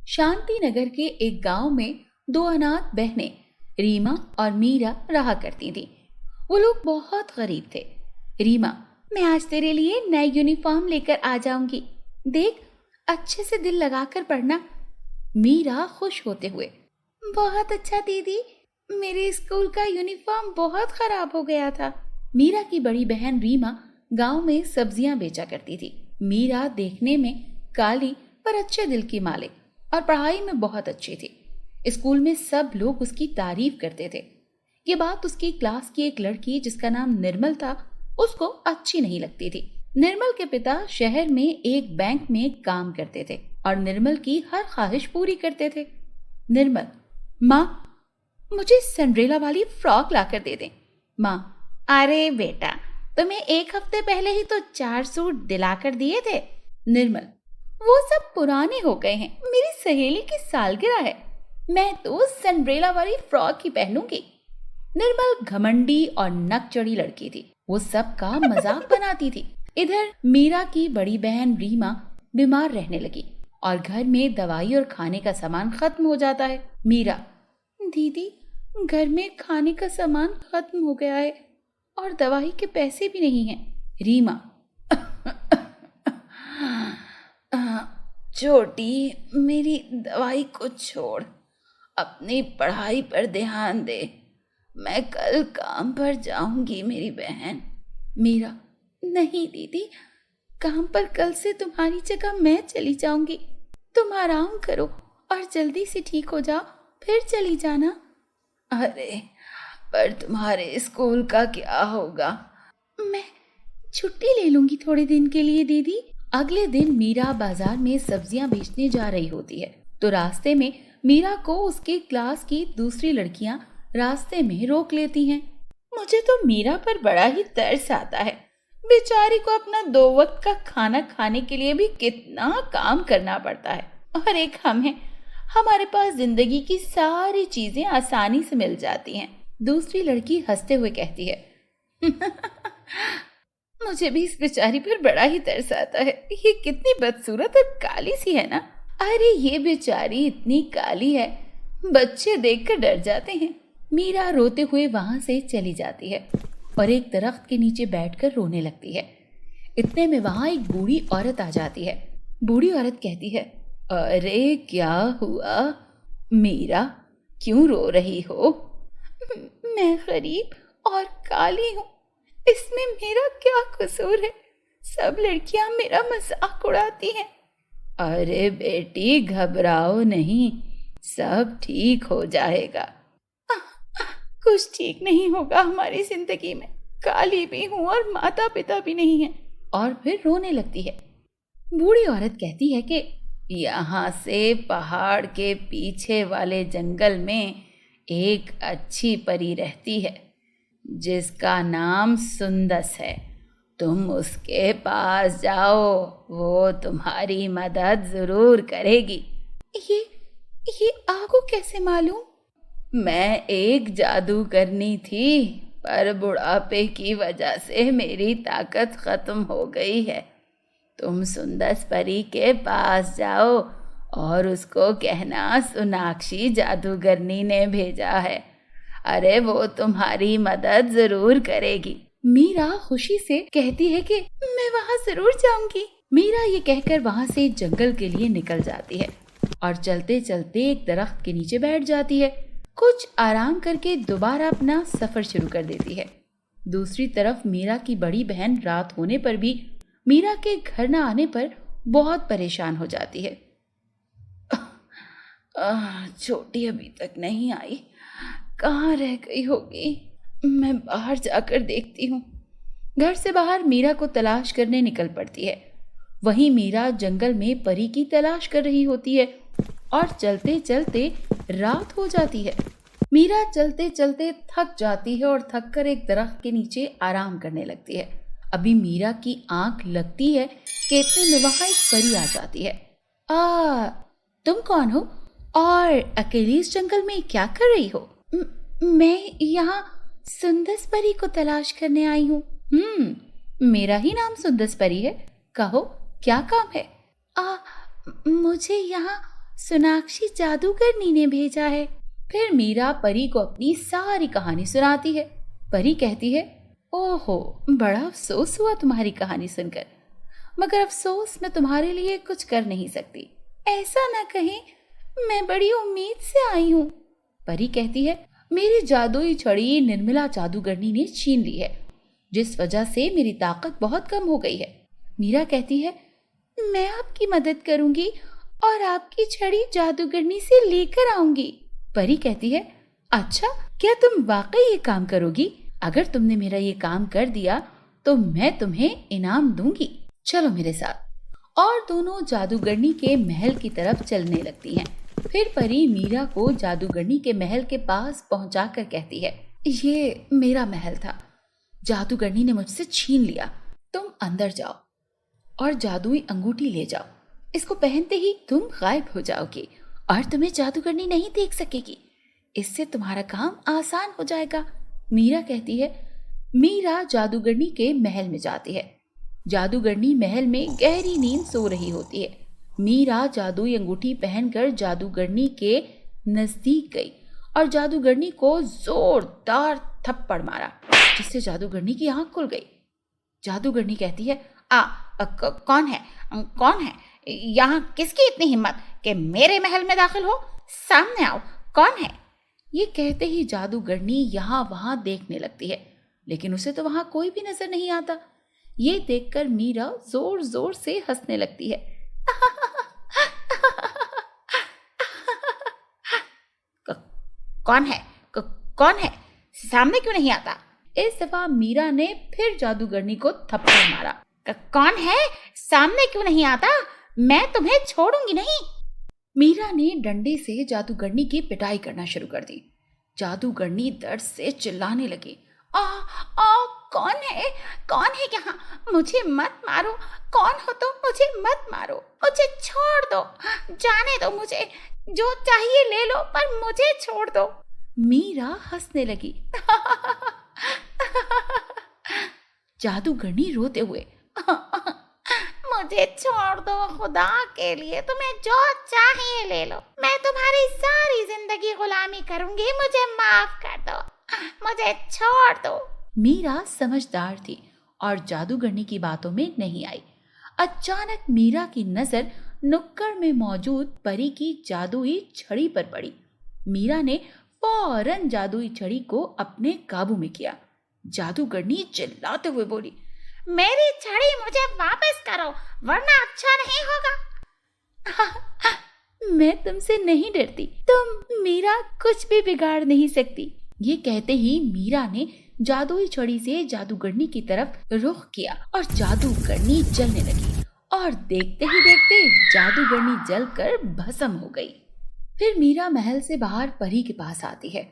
शांति नगर के एक गांव में दो अनाथ बहनें रीमा और मीरा रहा करती थीं। वो लोग बहुत गरीब थे। रीमा, मैं आज तेरे लिए नई यूनिफॉर्म लेकर आ जाऊंगी, देख अच्छे से दिल लगाकर पढ़ना। मीरा खुश होते हुए, बहुत अच्छा दीदी, मेरे स्कूल का यूनिफॉर्म बहुत खराब हो गया था। मीरा की बड़ी बहन रीमा गांव में सब्जियां बेचा करती थी। मीरा देखने में काली पर अच्छे दिल की मालिक और पढ़ाई में बहुत अच्छी थी। स्कूल में सब लोग उसकी तारीफ करते थे। ये बात उसकी क्लास की एक लड़की जिसका नाम निर्मल था उसको अच्छी नहीं लगती थी। निर्मल के पिता शहर में एक बैंक में काम करते थे और निर्मल की हर ख्वाहिश पूरी करते थे। निर्मल, माँ मुझे सिंड्रेला वाली फ्रॉक लाकर दे दें। माँ, अरे बेटा, तुम्हें एक हफ्ते पहले ही तो 4 सूट दिलाकर दिए थे। निर्मल, वो सब पुराने हो गए हैं, मेरी सहेली की सालगिरह है, मैं तो सिंड्रेला वाली फ्रॉक ही पहनूंगी। निर्मल घमंडी और नकचढ़ी लड़की थी, वो सबका मजाक बनाती थी। इधर मीरा की बड़ी बहन रीमा बीमार रहने लगी और घर में दवाई और खाने का सामान खत्म हो जाता है। मीरा, दीदी घर में खाने का सामान खत्म हो गया है और दवाई के पैसे भी नहीं हैं। रीमा, छोटी, मेरी दवाई को छोड़, अपनी पढ़ाई पर ध्यान दे, मैं कल काम पर जाऊंगी मेरी बहन। मीरा, नहीं दीदी, काम पर कल से तुम्हारी जगह मैं चली जाऊंगी, तुम आराम करो और जल्दी से ठीक हो जाओ, फिर चली जाना। अरे पर तुम्हारे स्कूल का क्या होगा? मैं छुट्टी ले लूंगी थोड़े दिन के लिए दीदी। अगले दिन मीरा बाजार में सब्जियां बेचने जा रही होती है तो रास्ते में मीरा को उसकी क्लास की दूसरी लड़कियां रास्ते में रोक लेती हैं। मुझे तो मीरा पर बड़ा ही तरस आता है, बेचारी को अपना 2 वक्त का खाना खाने के लिए भी कितना काम करना पड़ता है और एक हम हैं, हमारे पास जिंदगी की सारी चीजें आसानी से मिल जाती हैं। दूसरी लड़की हंसते हुए कहती है, मुझे भी इस बेचारी पर बड़ा ही तरस आता है, ये कितनी बदसूरत और काली सी है ना। अरे ये बेचारी इतनी काली है, बच्चे देखकर डर जाते हैं। मीरा रोते हुए वहां से चली जाती है और एक दरख्त के नीचे बैठकर रोने लगती है। इतने में वहां एक बूढ़ी औरत आ जाती है। बूढ़ी औरत कहती है, अरे क्या हुआ मीरा, क्यों रो रही हो? मैं गरीब और काली हूँ, इसमें मेरा क्या कसूर है? सब लड़कियां मेरा मजाक उड़ाती हैं। अरे बेटी घबराओ नहीं, सब ठीक हो जाएगा। कुछ ठीक नहीं होगा हमारी जिंदगी में, काली भी हूँ और माता पिता भी नहीं है। और फिर रोने लगती है। बूढ़ी औरत कहती है कि यहाँ से पहाड़ के पीछे वाले जंगल में एक अच्छी परी रहती है जिसका नाम सुंदस है, तुम उसके पास जाओ, वो तुम्हारी मदद जरूर करेगी। ये आपको कैसे मालूम? मैं एक जादू करनी थी पर बुढ़ापे की वजह से मेरी ताकत खत्म हो गई है। तुम सुंदस परी के पास जाओ और उसको कहना सोनाक्षी जादूगरनी ने भेजा है, अरे वो तुम्हारी मदद जरूर करेगी। मीरा खुशी से कहती है कि मैं वहां जरूर जाऊंगी। मीरा ये कहकर वहां से जंगल के लिए निकल जाती है और चलते चलते एक दरख्त के नीचे बैठ जाती है। कुछ आराम करके दोबारा अपना सफर शुरू कर देती है। दूसरी तरफ मीरा की बड़ी बहन रात होने पर भी मीरा के घर न आने पर बहुत परेशान हो जाती है। छोटी अभी तक नहीं आई, कहाँ रह गई होगी, मैं बाहर जाकर देखती हूँ। घर से बाहर मीरा को तलाश करने निकल पड़ती है। वहीं मीरा जंगल में परी की तलाश कर रही होती है और चलते चलते रात हो जाती है। मीरा चलते चलते थक जाती है और थक कर एक दरख्त के नीचे आराम करने लगती है। अभी मीरा की आंख लगती है कि इतने में वहां एक परी आ जाती है। तुम कौन हो और अकेली इस जंगल में क्या कर रही हो? मैं यहाँ सुंदस परी को तलाश करने आई हूँ। मेरा ही नाम सुंदस परी है, कहो क्या काम है? मुझे यहाँ सोनाक्षी जादूगरनी ने भेजा है। फिर मीरा परी को अपनी सारी कहानी सुनाती है। परी कहती है, ओहो, बड़ा अफसोस हुआ तुम्हारी कहानी सुनकर, मगर अफसोस मैं तुम्हारे लिए कुछ कर नहीं सकती। ऐसा ना कहें, मैं बड़ी उम्मीद से आई हूँ। परी कहती है, मेरी जादुई छड़ी निर्मला जादूगरनी ने छीन ली है, जिस वजह से मेरी ताकत बहुत कम हो गई है। मीरा कहती है, मैं आपकी मदद करूंगी और आपकी छड़ी जादूगरनी से लेकर आऊंगी। परी कहती है, अच्छा, क्या तुम वाकई ये काम करोगी? अगर तुमने मेरा ये काम कर दिया तो मैं तुम्हें इनाम दूंगी, चलो मेरे साथ। और दोनों जादूगरनी के महल की तरफ चलने लगती हैं। फिर परी मीरा को जादूगरनी के महल के पास पहुंचाकर कहती है, ये मेरा महल था, जादूगरनी ने मुझसे छीन लिया। तुम अंदर जाओ और जादुई अंगूठी ले जाओ। इसको पहनते ही तुम गायब हो जाओगे और तुम्हें जादूगरनी नहीं देख सकेगी। इससे तुम्हारा काम आसान हो जाएगा। मीरा कहती है। मीरा जादूगरनी के महल में जाती है। जादूगरनी महल में गहरी नींद सो रही होती है। मीरा जादुई अंगूठी पहनकर जादूगरनी के नजदीक गई और जादूगरनी को जोरदार थप्पड़ मारा, जिससे जादूगरनी की आंख खुल गई। जादूगरनी कहती है, कौन है यहाँ? किसकी इतनी हिम्मत कि मेरे महल में दाखिल हो? सामने आओ, कौन है? ये कहते ही जादूगरनी यहाँ वहां देखने लगती है, लेकिन उसे तो वहां कोई भी नजर नहीं आता। ये देखकर मीरा जोर जोर से हंसने लगती है। कौन है? सामने क्यों नहीं आता? इस दफा मीरा ने फिर जादूगरनी को थप्पड़ मारा। कौन है? सामने क्यों नहीं आता? मैं तुम्हें छोड़ूंगी नहीं। मीरा ने डंडे से जादूगरनी की पिटाई करना शुरू कर दी। जादूगरनी दर्द से चिल्लाने लगी। कौन है यहाँ? मुझे मत मारो। कौन हो तुम? मुझे मत मारो, मुझे छोड़ दो, जाने दो, मुझे जो चाहिए ले लो, पर मुझे छोड़ दो। मीरा हंसने लगी। जादूगरनी रोते हुए, मुझे छोड़ दो, खुदा के लिए तुम्हें जो चाहिए ले लो, मैं तुम्हारी सारी जिंदगी गुलामी करूंगी, मुझे माफ कर दो, मुझे छोड़ दो। मीरा समझदार थी और जादूगरनी की बातों में नहीं आई। अचानक मीरा की नजर नुक्कड़ में मौजूद परी की जादुई छड़ी पर पड़ी। मीरा ने फौरन जादुई छड़ी को अपने काबू में किया। जादूगरनी चिल्लाते हुए बोली, मेरी छड़ी मुझे वापस करो, वरना अच्छा नहीं होगा। मैं तुमसे नहीं डरती, तुम मीरा कुछ भी बिगाड़ नहीं सकती। ये कहते ही मीरा ने जादुई छड़ी से जादूगरनी की तरफ रुख किया और जादूगरनी जलने लगी और देखते ही देखते जादूगरनी जलकर भस्म हो गई। फिर मीरा महल से बाहर परी के पास आती है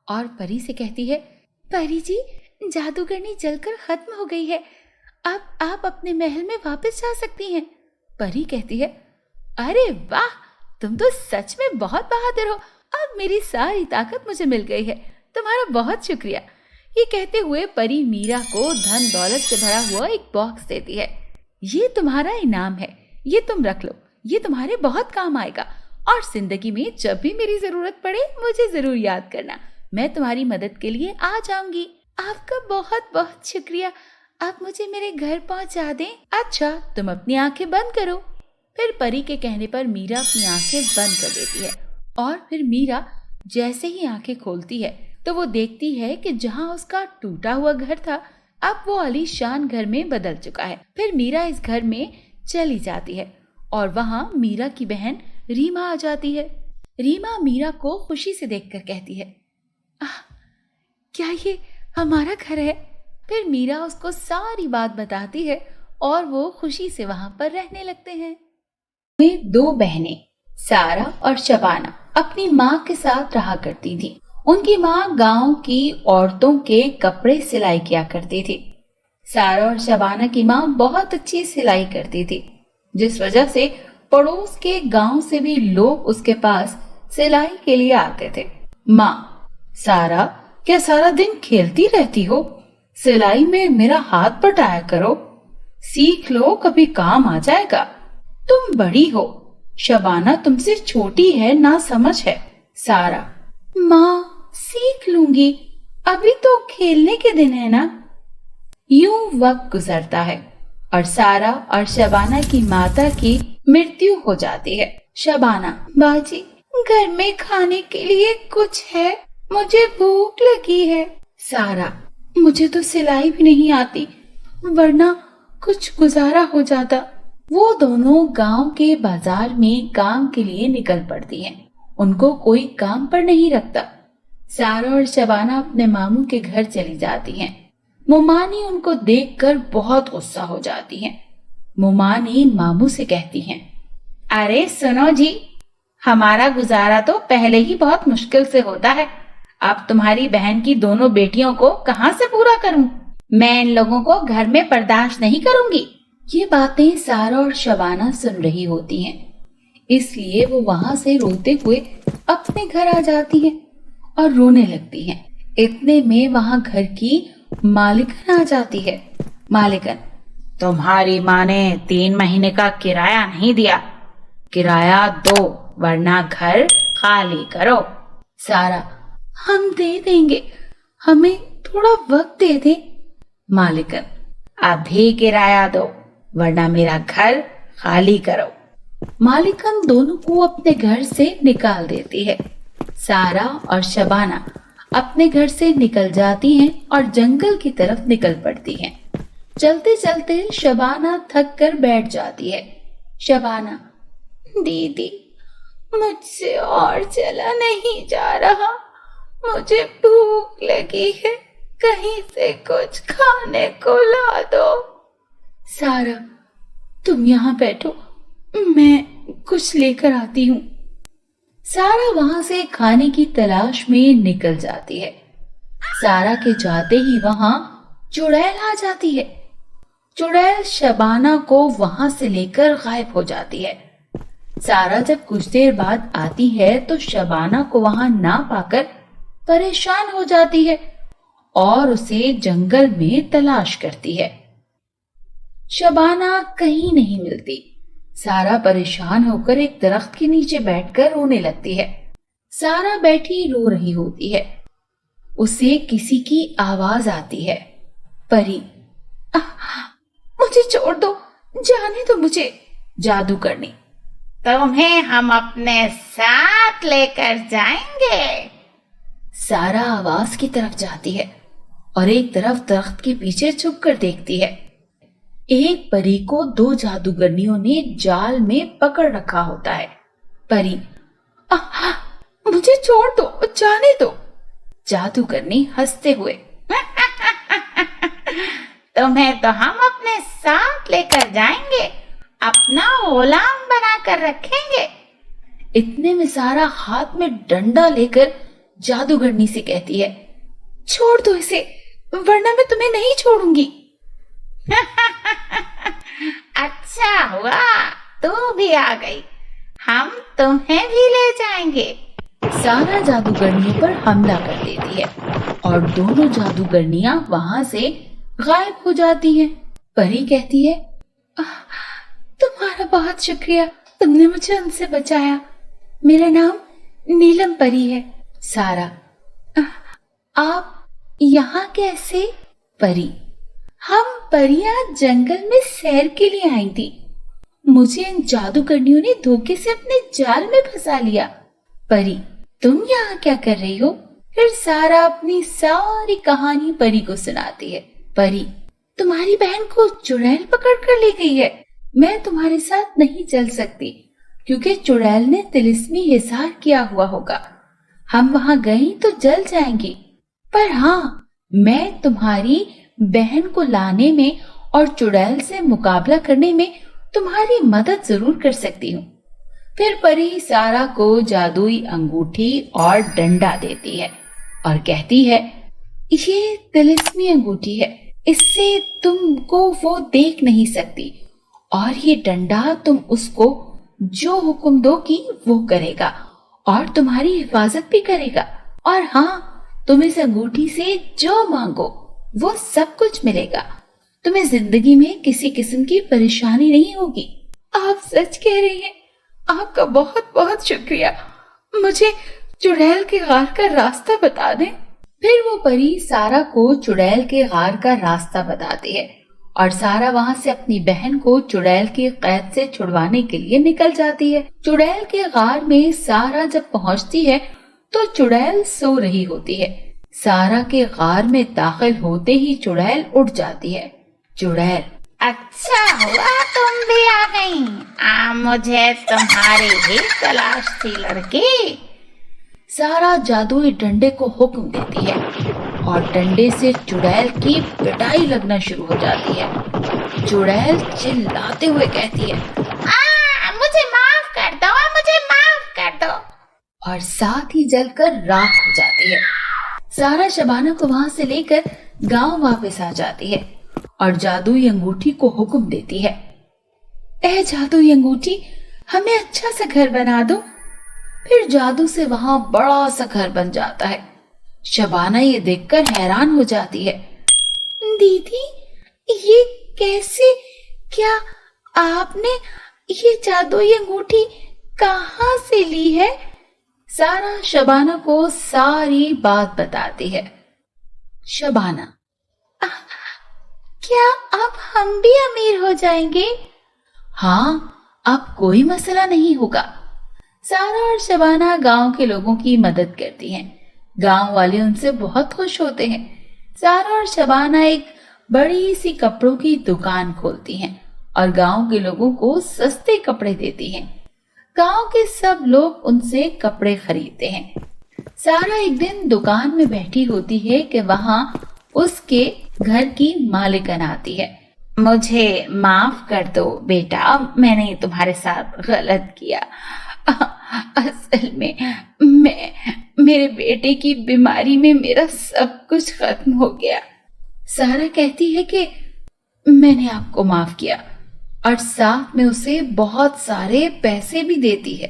और परी से कहती है, परी जी, जादूगरनी जलकर खत्म हो गई है, अब आप अपने महल में वापस जा सकती हैं। परी कहती है, अरे वाह, तुम तो सच में बहुत बहादुर हो, अब मेरी सारी ताकत मुझे मिल गई है, तुम्हारा बहुत शुक्रिया। ये कहते हुए परी मीरा को धन दौलत से भरा हुआ एक बॉक्स देती है। ये तुम्हारा इनाम है, ये तुम रख लो, ये तुम्हारे बहुत काम आएगा और जिंदगी में जब भी मेरी जरूरत पड़े मुझे जरूर याद करना, मैं तुम्हारी मदद के लिए आ जाऊंगी। आपका बहुत बहुत शुक्रिया, आप मुझे मेरे घर पहुंचा दें। अच्छा, तुम अपनी आंखें बंद करो। फिर परी के कहने पर मीरा अपनी आंखें बंद कर देती है और फिर मीरा जैसे ही आंखें खोलती है तो वो देखती है कि जहाँ उसका टूटा हुआ घर था, अब वो आलीशान घर में बदल चुका है। फिर मीरा इस घर में चली जाती है और वहाँ मीरा की बहन रीमा आ जाती है। रीमा मीरा को खुशी से देखकर कहती है, क्या ये हमारा घर है? फिर मीरा उसको सारी बात बताती है और वो खुशी से वहाँ पर रहने लगते हैं। दो बहनें सारा और शबाना अपनी माँ के साथ रहा करती थी। उनकी माँ गांव की औरतों के कपड़े सिलाई किया करती थी। सारा और शबाना की माँ बहुत अच्छी सिलाई करती थी, जिस वजह से पड़ोस के गांव से भी लोग उसके पास सिलाई के लिए आते थे। माँ, सारा, क्या सारा दिन खेलती रहती हो? सिलाई में मेरा हाथ बटाया करो, सीख लो, कभी काम आ जाएगा। तुम बड़ी हो, शबाना तुमसे छोटी है, ना समझ है। सारा, माँ सीख लूंगी, अभी तो खेलने के दिन है ना। यूं वक्त गुजरता है और सारा और शबाना की माता की मृत्यु हो जाती है। शबाना, बाजी घर में खाने के लिए कुछ है, मुझे भूख लगी है। सारा, मुझे तो सिलाई भी नहीं आती, वरना कुछ गुजारा हो जाता। वो दोनों गांव के बाजार में काम के लिए निकल पड़ती हैं। उनको कोई काम पर नहीं रखता। सारा और शबाना अपने मामू के घर चली जाती हैं। मोमानी उनको देखकर बहुत गुस्सा हो जाती हैं। मोमानी मामू से कहती हैं, अरे सुनो जी, हमारा गुजारा तो पहले ही बहुत मुश्किल से होता है, अब तुम्हारी बहन की दोनों बेटियों को कहाँ से पूरा करूं? मैं इन लोगों को घर में बर्दाश्त नहीं करूंगी। ये बातें सारा और शबाना सुन रही होती हैं, इसलिए वो वहां से रोते हुए अपने घर आ जाती हैं और रोने लगती हैं। इतने में वहां घर की मालिकन आ जाती है। मालिकन, तुम्हारी माँ ने 3 महीने का किराया नहीं दिया, किराया दो वरना घर खाली करो। सारा, हम दे देंगे, हमें थोड़ा वक्त दे दे। मालिकन, अभी किराया दो वरना मेरा घर खाली करो। मालिकन दोनों को अपने घर से निकाल देती है। सारा और शबाना अपने घर से निकल जाती हैं और जंगल की तरफ निकल पड़ती हैं। चलते चलते शबाना थक कर बैठ जाती है। शबाना, दीदी मुझसे और चला नहीं जा रहा, मुझे भूख लगी है, कहीं से कुछ खाने को ला दो। सारा, तुम यहाँ बैठो, मैं कुछ लेकर आती हूँ। सारा वहां से खाने की तलाश में निकल जाती है। सारा के जाते ही वहां चुड़ैल आ जाती है। चुड़ैल शबाना को वहां से लेकर गायब हो जाती है। सारा जब कुछ देर बाद आती है तो शबाना को वहां ना पाकर परेशान हो जाती है और उसे जंगल में तलाश करती है। शबाना कहीं नहीं मिलती। सारा परेशान होकर एक दरख्त के नीचे बैठकर रोने लगती है। सारा बैठी रो रही होती है। उसे किसी की आवाज आती है, परी, मुझे छोड़ दो, जाने दो मुझे। जादू करनी, तुम्हें हम अपने साथ लेकर जाएंगे। सारा आवाज की तरफ जाती है और एक तरफ दरख्त के पीछे छुप कर देखती है। एक परी को 2 जादूगरनियों ने जाल में पकड़ रखा होता है। परी, मुझे छोड़ दो, जाने दो। जादूगरनी हंसते हुए, तुम्हें तो हम अपने साथ लेकर जाएंगे, अपना गुलाम बनाकर रखेंगे। इतने में सारा हाथ में डंडा लेकर जादूगरनी से कहती है, छोड़ दो इसे, वरना मैं तुम्हें नहीं छोड़ूंगी। अच्छा हुआ तू भी आ गई, हम तुम्हें भी ले जाएंगे। सारा जादूगरनियों पर हमला कर देती है और दोनों जादूगरनियां वहां से गायब हो जाती हैं। परी कहती है, तुम्हारा बहुत शुक्रिया, तुमने मुझे उनसे बचाया। मेरा नाम नीलम परी है। सारा, आप यहाँ कैसे? परी, हम परियां जंगल में सैर के लिए आई थी, मुझे इन जादूगरनियों ने धोखे से अपने जाल में फंसा लिया। परी, तुम यहाँ क्या कर रही हो? फिर सारा अपनी सारी कहानी परी को सुनाती है। परी, तुम्हारी बहन को चुड़ैल पकड़ कर ले गई है, मैं तुम्हारे साथ नहीं चल सकती क्योंकि चुड़ैल ने तिलिस्मी हिसार किया हुआ होगा। हम वहां गई तो जल जाएंगी, पर हाँ, मैं तुम्हारी बहन को लाने में और चुड़ैल से मुकाबला करने में तुम्हारी मदद जरूर कर सकती हूँ। फिर परी सारा को जादुई अंगूठी और डंडा देती है और कहती है, ये तिलिस्मी अंगूठी है, इससे तुमको वो देख नहीं सकती, और ये डंडा तुम उसको जो हुक्म दोगी वो करेगा और तुम्हारी हिफाजत भी करेगा। और हाँ, तुम इस अंगूठी से जो मांगो वो सब कुछ मिलेगा। तुम्हें जिंदगी में किसी किस्म की परेशानी नहीं होगी। आप सच कह रही हैं, आपका बहुत बहुत शुक्रिया, मुझे चुड़ैल के गार का रास्ता बता दें। फिर वो परी सारा को चुड़ैल के गार का रास्ता बताती है और सारा वहाँ से अपनी बहन को चुड़ैल की कैद से छुड़वाने के लिए निकल जाती है। चुड़ैल के गार में सारा जब पहुँचती है तो चुड़ैल सो रही होती है। सारा के गार में दाखिल होते ही चुड़ैल उठ जाती है। चुड़ैल, अच्छा हुआ तुम भी आ गई, मुझे तुम्हारी ही तलाश थी लड़की। सारा जादुई डंडे को हुक्म देती है और डंडे से चुड़ैल की पिटाई लगना शुरू हो जाती है। चुड़ैल चिल्लाते हुए कहती है, मुझे माफ कर दो, मुझे माफ कर दो, और साथ ही जलकर राख हो जाती है। सारा शबाना को वहां से लेकर गांव वापस आ जाती है और जादुई अंगूठी को हुक्म देती है, ए जादुई अंगूठी, हमें अच्छा सा घर बना दो। फिर जादू से वहां बड़ा सा घर बन जाता है। शबाना ये देखकर हैरान हो जाती है, दीदी ये कैसे, क्या आपने ये जादुई अंगूठी कहाँ से ली है? सारा शबाना को सारी बात बताती है। शबाना, क्या अब हम भी अमीर हो जाएंगे? हाँ, अब कोई मसला नहीं होगा। सारा और शबाना गांव के लोगों की मदद करती हैं। गांव वाले उनसे बहुत खुश होते हैं। सारा और शबाना एक बड़ी सी कपड़ों की दुकान खोलती हैं और गांव के लोगों को सस्ते कपड़े देती हैं। गांव के सब लोग उनसे कपड़े खरीदते हैं। सारा एक दिन दुकान में बैठी होती है कि वहां उसके घर की मालिकन आती है। मुझे माफ कर दो बेटा, मैंने तुम्हारे साथ गलत किया। असल में मेरे बेटे की बीमारी में मेरा सब कुछ खत्म हो गया। सारा कहती है कि मैंने आपको माफ किया और साथ में उसे बहुत सारे पैसे भी देती है।